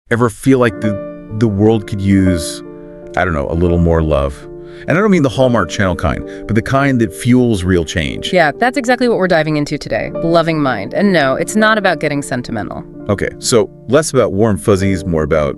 ever feel like the world could use, I don't know, a little more love? And I don't mean the Hallmark Channel kind, but the kind that fuels real change. Yeah, that's exactly what we're diving into today. Loving mind. And no, it's not about getting sentimental. Okay, so less about warm fuzzies, more about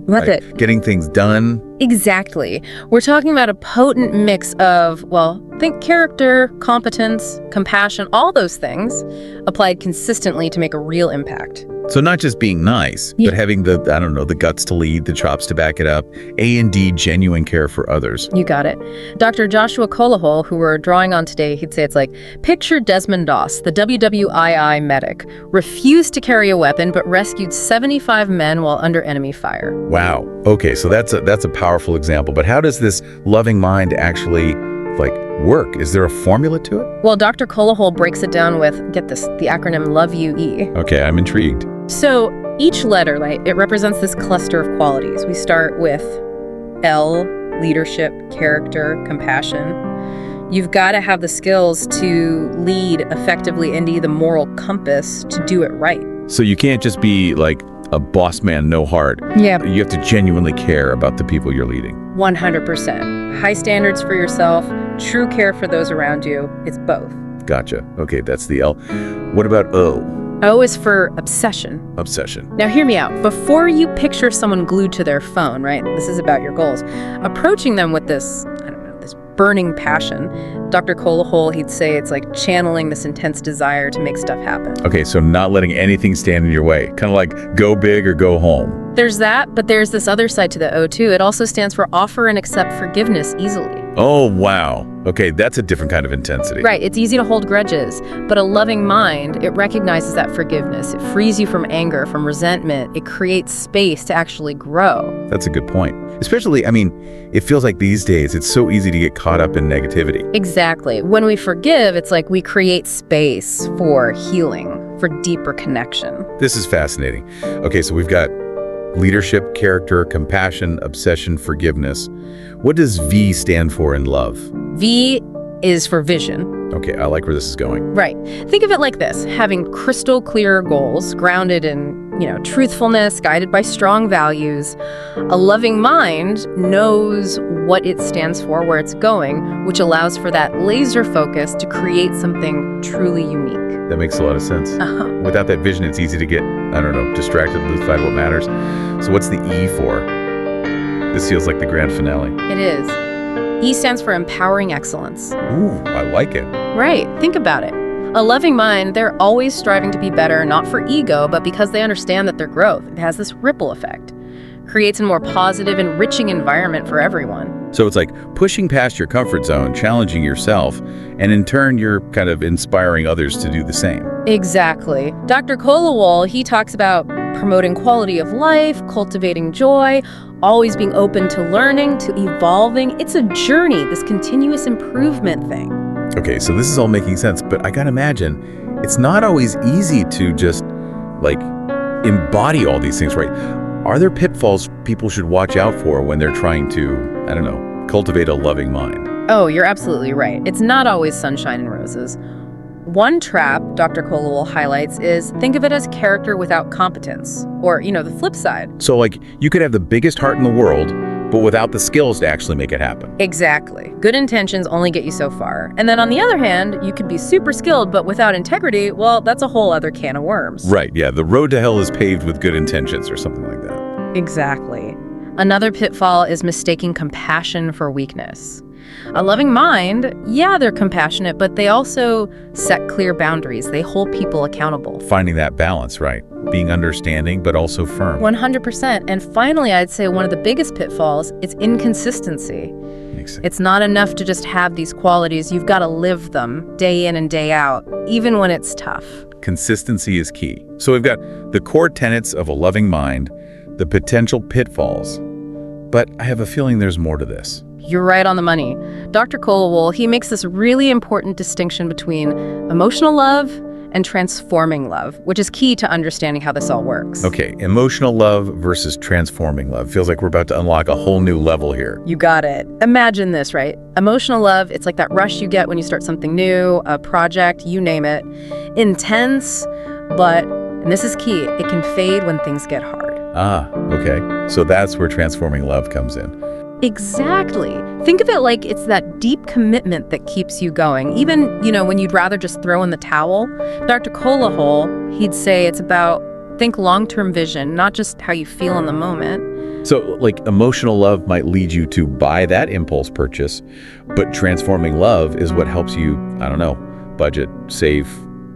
getting things done. Exactly. We're talking about a potent mix of, well, think character, competence, compassion, all those things applied consistently to make a real impact. So not just being nice, but having the guts to lead, the chops to back it up, A&D, genuine care for others. You got it. Dr. Joshua Kolawole, who we're drawing on today, he'd say it's like, picture Desmond Doss, the WWII medic, refused to carry a weapon, but rescued 75 men while under enemy fire. Wow. Okay, so that's a powerful example. But how does this loving mind actually work? Is there a formula to it? Well, Dr. Kolawole breaks it down with, get this, the acronym LOVE-UE. Okay, I'm intrigued. So each letter, it represents this cluster of qualities. We start with L, leadership, character, compassion. You've got to have the skills to lead effectively and the moral compass to do it right. So you can't just be like a boss man, no heart. Yeah. You have to genuinely care about the people you're leading. 100%. High standards for yourself, true care for those around you. It's both. Gotcha. Okay, that's the L. What about O? O is for obsession. Obsession. Now hear me out. Before you picture someone glued to their phone, right? This is about your goals. Approaching them with this, this burning passion. Dr. Kolawole, he'd say it's like channeling this intense desire to make stuff happen. Okay, so not letting anything stand in your way. Kind of like go big or go home. There's that, but there's this other side to the O too. It also stands for offer and accept forgiveness easily. Oh, wow. Okay, that's a different kind of intensity. Right, it's easy to hold grudges, but a loving mind, it recognizes that forgiveness. It frees you from anger, from resentment. It creates space to actually grow. That's a good point. Especially, it feels like these days it's so easy to get caught up in negativity. Exactly. When we forgive, it's like we create space for healing, for deeper connection. This is fascinating. Okay, so we've got leadership, character, compassion, obsession, forgiveness. What does V stand for in love? V is for vision. Okay, I like where this is going. Right. Think of it like this, having crystal clear goals, grounded in, truthfulness, guided by strong values. A loving mind knows what it stands for, where it's going, which allows for that laser focus to create something truly unique. That makes a lot of sense. Without that vision, it's easy to get, distracted, lose sight of what matters. So what's the E for? This feels like the grand finale. It is. E stands for empowering excellence. Ooh, I like it. Right. Think about it. A loving mind, they're always striving to be better, not for ego, but because they understand that their growth, it has this ripple effect. Creates a more positive, enriching environment for everyone. So it's like pushing past your comfort zone, challenging yourself, and in turn, you're kind of inspiring others to do the same. Exactly. Dr. Kolawole, he talks about promoting quality of life, cultivating joy, always being open to learning, to evolving. It's a journey, this continuous improvement thing. Okay, so this is all making sense, but I gotta imagine it's not always easy to just, embody all these things, right? Are there pitfalls people should watch out for when they're trying to, cultivate a loving mind? Oh, you're absolutely right. It's not always sunshine and roses. One trap Dr. Kolawole highlights is think of it as character without competence, or, the flip side. So, you could have the biggest heart in the world, but without the skills to actually make it happen. Exactly. Good intentions only get you so far. And then on the other hand, you could be super skilled, but without integrity, well, that's a whole other can of worms. Right, yeah. The road to hell is paved with good intentions or something like that. Exactly. Another pitfall is mistaking compassion for weakness. A loving mind, yeah, they're compassionate, but they also set clear boundaries. They hold people accountable. Finding that balance, right? Being understanding, but also firm. 100%. And finally, I'd say one of the biggest pitfalls is inconsistency. Makes sense. It's not enough to just have these qualities. You've got to live them day in and day out, even when it's tough. Consistency is key. So we've got the core tenets of a loving mind, the potential pitfalls, but I have a feeling there's more to this. You're right on the money. Dr. Kolawole, he makes this really important distinction between emotional love and transforming love, which is key to understanding how this all works. Okay, emotional love versus transforming love. Feels like we're about to unlock a whole new level here. You got it. Imagine this, right? Emotional love, it's like that rush you get when you start something new, a project, you name it. Intense, but, and this is key, it can fade when things get hard. Okay. So that's where transforming love comes in. Exactly. Think of it like it's that deep commitment that keeps you going. Even, when you'd rather just throw in the towel. Dr. Kolawole, he'd say it's about think long-term vision, not just how you feel in the moment. So, like, emotional love might lead you to buy that impulse purchase, but transforming love is what helps you, budget, save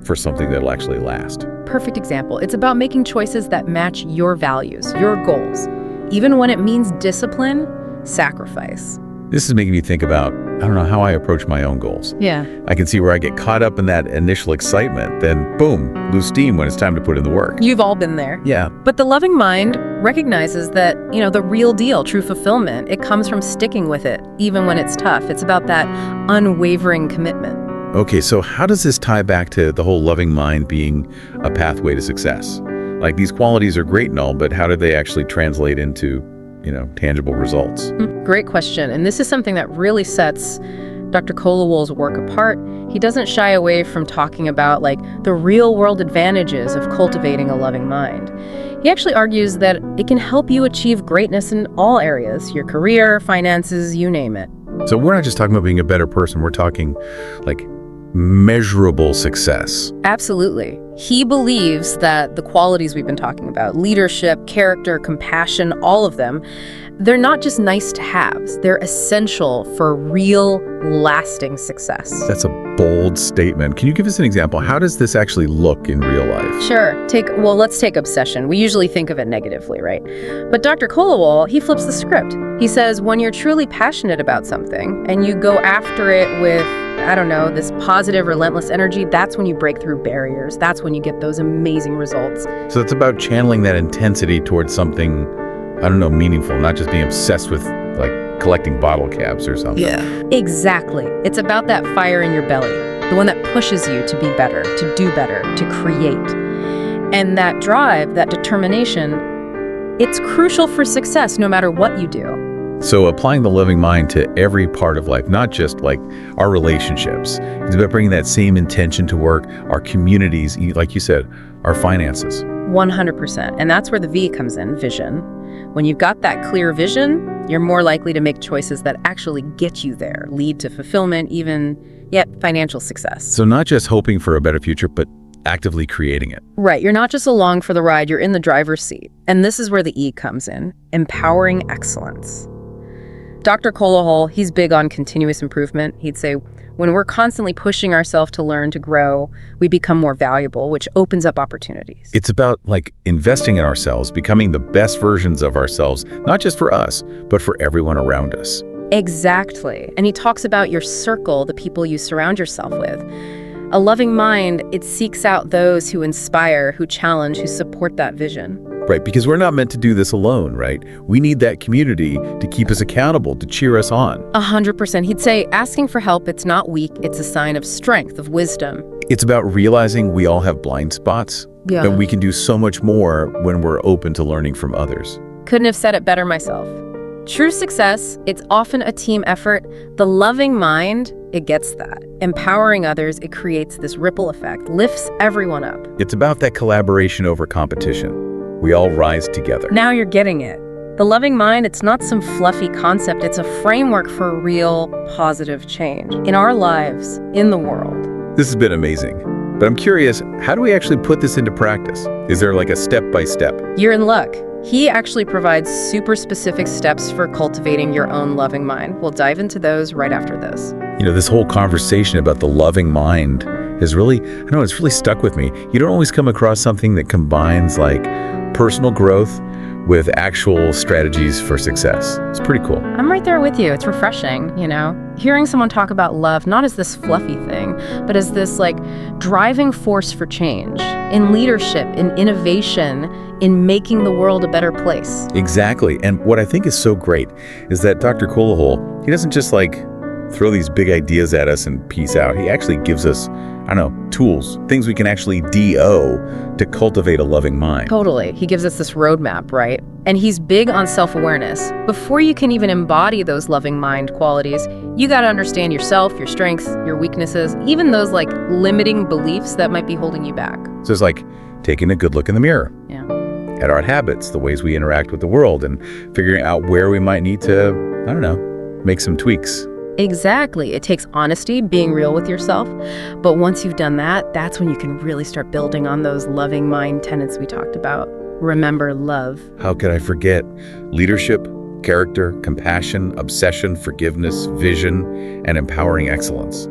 for something that'll actually last. Perfect example. It's about making choices that match your values, your goals, even when it means discipline, sacrifice. This is making me think about, how I approach my own goals. Yeah. I can see where I get caught up in that initial excitement, then boom, lose steam when it's time to put in the work. You've all been there. Yeah. But the loving mind recognizes that, the real deal, true fulfillment, it comes from sticking with it, even when it's tough. It's about that unwavering commitment. Okay, so how does this tie back to the whole loving mind being a pathway to success? Like, these qualities are great and all, but how do they actually translate into tangible results? Great question. And this is something that really sets Dr. Kolawole's work apart. He doesn't shy away from talking about the real world advantages of cultivating a loving mind. He actually argues that it can help you achieve greatness in all areas, your career, finances, you name it. So we're not just talking about being a better person, we're talking measurable success. Absolutely. He believes that the qualities we've been talking about, leadership, character, compassion, all of them, they're not just nice to haves. They're essential for real, lasting success. That's a bold statement. Can you give us an example? How does this actually look in real life? Sure. Let's take obsession. We usually think of it negatively, right? But Dr. Kolawole, he flips the script. He says when you're truly passionate about something and you go after it with, this positive, relentless energy, that's when you break through barriers. That's when you get those amazing results. So it's about channeling that intensity towards something, meaningful, not just being obsessed with collecting bottle caps or something. Yeah. Exactly. It's about that fire in your belly, the one that pushes you to be better, to do better, to create. And that drive, that determination, it's crucial for success no matter what you do. So applying the loving mind to every part of life, not just our relationships. It's about bringing that same intention to work, our communities, like you said, our finances. 100%. And that's where the V comes in, vision. When you've got that clear vision, you're more likely to make choices that actually get you there, lead to fulfillment, yet financial success. So not just hoping for a better future, but actively creating it. Right. You're not just along for the ride, you're in the driver's seat. And this is where the E comes in, empowering excellence. Dr. Kolawole, he's big on continuous improvement. He'd say, when we're constantly pushing ourselves to learn, to grow, we become more valuable, which opens up opportunities. It's about investing in ourselves, becoming the best versions of ourselves, not just for us, but for everyone around us. Exactly. And he talks about your circle, the people you surround yourself with. A loving mind, it seeks out those who inspire, who challenge, who support that vision. Right, because we're not meant to do this alone, right? We need that community to keep us accountable, to cheer us on. 100%. He'd say asking for help, it's not weak, it's a sign of strength, of wisdom. It's about realizing we all have blind spots, and we can do so much more when we're open to learning from others. Couldn't have said it better myself. True success, it's often a team effort. The loving mind, it gets that. Empowering others, it creates this ripple effect, lifts everyone up. It's about that collaboration over competition. We all rise together. Now you're getting it. The loving mind, it's not some fluffy concept. It's a framework for real positive change in our lives, in the world. This has been amazing. But I'm curious, how do we actually put this into practice? Is there a step-by-step? You're in luck. He actually provides super specific steps for cultivating your own loving mind. We'll dive into those right after this. This whole conversation about the loving mind has really, it's really stuck with me. You don't always come across something that combines personal growth with actual strategies for success. It's pretty cool. I'm right there with you. It's refreshing, Hearing someone talk about love, not as this fluffy thing, but as this driving force for change, in leadership, in innovation, in making the world a better place. Exactly. And what I think is so great is that Dr. Kolawole, he doesn't just throw these big ideas at us and peace out. He actually gives us, tools, things we can actually do to cultivate a loving mind. Totally. He gives us this roadmap, right? And he's big on self-awareness. Before you can even embody those loving mind qualities, you got to understand yourself, your strengths, your weaknesses, even those limiting beliefs that might be holding you back. So it's taking a good look in the mirror. Yeah. at our habits, the ways we interact with the world, and figuring out where we might need to, I don't know, make some tweaks. Exactly. It takes honesty, being real with yourself. But once you've done that, that's when you can really start building on those loving mind tenets we talked about. Remember, love. How could I forget? Leadership, character, compassion, obsession, forgiveness, vision, and empowering excellence.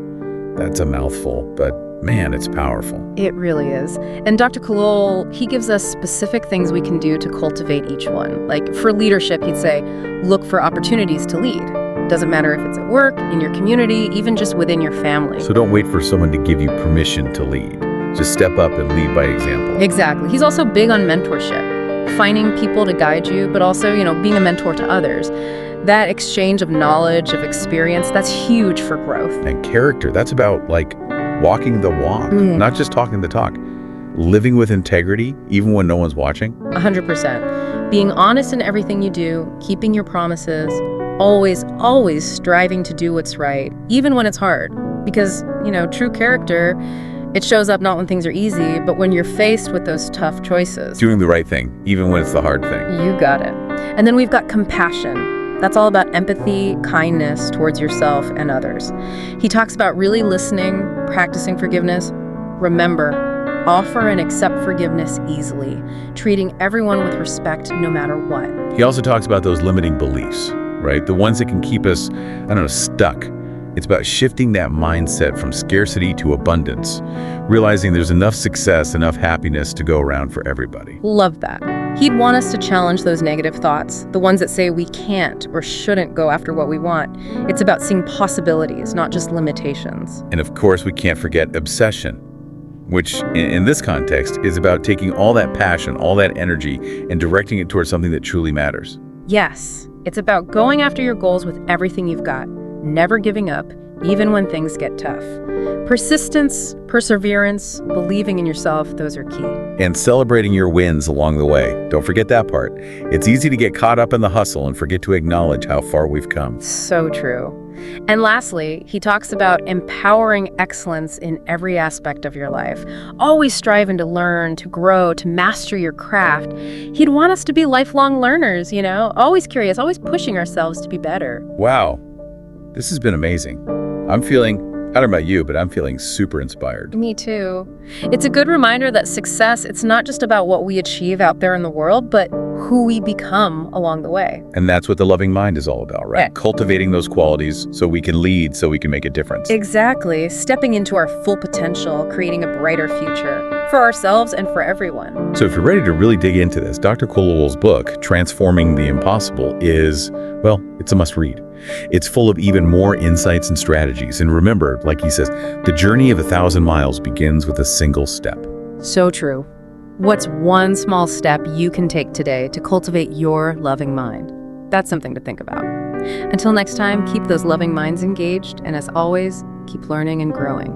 That's a mouthful, but man, it's powerful. It really is. And Dr. Kolawole, he gives us specific things we can do to cultivate each one. Like for leadership, he'd say, look for opportunities to lead. Doesn't matter if it's at work, in your community, even just within your family. So don't wait for someone to give you permission to lead. Just step up and lead by example. Exactly. He's also big on mentorship, finding people to guide you, but also, being a mentor to others. That exchange of knowledge, of experience, that's huge for growth. And character, that's about like walking the walk, not just talking the talk. Living with integrity, even when no one's watching. 100%. Being honest in everything you do, keeping your promises, always striving to do what's right, even when it's hard. Because, true character, it shows up not when things are easy, but when you're faced with those tough choices. Doing the right thing, even when it's the hard thing. You got it. And then we've got compassion. That's all about empathy, kindness towards yourself and others. He talks about really listening, practicing forgiveness. Remember, offer and accept forgiveness easily, treating everyone with respect no matter what. He also talks about those limiting beliefs, right? The ones that can keep us, stuck. It's about shifting that mindset from scarcity to abundance, realizing there's enough success, enough happiness to go around for everybody. Love that. He'd want us to challenge those negative thoughts, the ones that say we can't or shouldn't go after what we want. It's about seeing possibilities, not just limitations. And of course, we can't forget obsession, which in this context is about taking all that passion, all that energy, and directing it towards something that truly matters. Yes, it's about going after your goals with everything you've got, never giving up, even when things get tough. Persistence, perseverance, believing in yourself, those are key. And celebrating your wins along the way. Don't forget that part. It's easy to get caught up in the hustle and forget to acknowledge how far we've come. So true. And lastly, he talks about empowering excellence in every aspect of your life, always striving to learn, to grow, to master your craft. He'd want us to be lifelong learners, always curious, always pushing ourselves to be better. Wow, this has been amazing. I'm feeling, I don't know about you, but I'm feeling super inspired. Me too. It's a good reminder that success, it's not just about what we achieve out there in the world, but who we become along the way. And that's what the loving mind is all about, right? Yeah. Cultivating those qualities so we can lead, so we can make a difference. Exactly. Stepping into our full potential, creating a brighter future for ourselves and for everyone. So if you're ready to really dig into this, Dr. Kolawole's book, Transforming the Impossible, is, well, it's a must-read. It's full of even more insights and strategies. And remember, like he says, the journey of 1,000 miles begins with a single step. So true. What's one small step you can take today to cultivate your loving mind? That's something to think about. Until next time, keep those loving minds engaged, and as always, keep learning and growing.